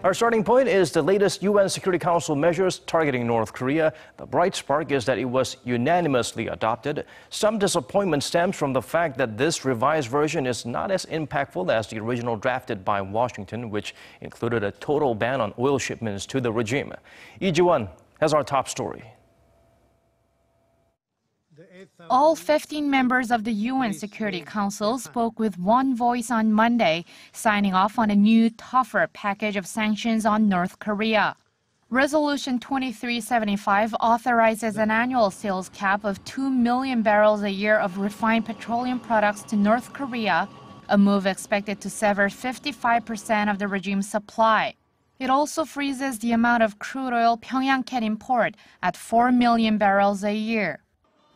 Our starting point is the latest UN Security Council measures targeting North Korea. The bright spark is that it was unanimously adopted. Some disappointment stems from the fact that this revised version is not as impactful as the original drafted by Washington, which included a total ban on oil shipments to the regime. Lee Ji-won has our top story. All 15 members of the UN Security Council spoke with one voice on Monday, signing off on a new, tougher package of sanctions on North Korea. Resolution 2375 authorizes an annual sales cap of 2 million barrels a year of refined petroleum products to North Korea, a move expected to sever 55% of the regime's supply. It also freezes the amount of crude oil Pyongyang can import at 4 million barrels a year.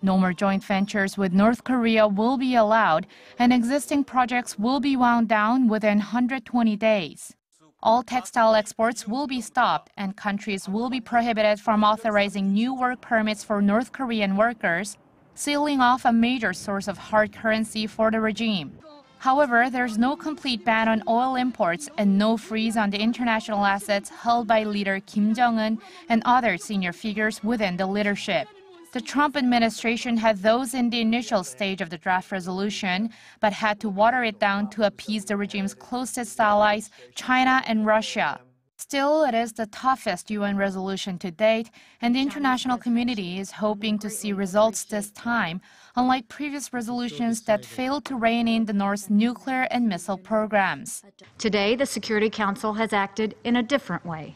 No more joint ventures with North Korea will be allowed, and existing projects will be wound down within 120 days. All textile exports will be stopped, and countries will be prohibited from authorizing new work permits for North Korean workers, sealing off a major source of hard currency for the regime. However, there's no complete ban on oil imports and no freeze on the international assets held by leader Kim Jong-un and other senior figures within the leadership. The Trump administration had those in the initial stage of the draft resolution, but had to water it down to appease the regime's closest allies, China and Russia. Still, it is the toughest UN resolution to date, and the international community is hoping to see results this time, unlike previous resolutions that failed to rein in the North's nuclear and missile programs. Today, the Security Council has acted in a different way.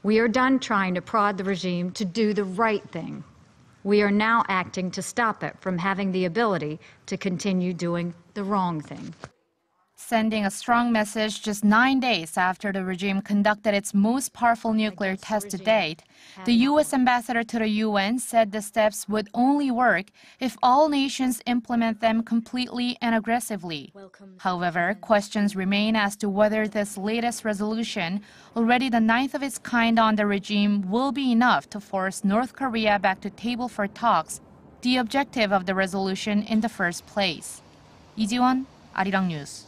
We are done trying to prod the regime to do the right thing. We are now acting to stop it from having the ability to continue doing the wrong thing. Sending a strong message just 9 days after the regime conducted its most powerful nuclear test to date, the U.S. ambassador to the UN said the steps would only work if all nations implement them completely and aggressively. However, questions remain as to whether this latest resolution, already the 9th of its kind on the regime, will be enough to force North Korea back to table for talks, the objective of the resolution in the first place. Lee Ji-won, Arirang News.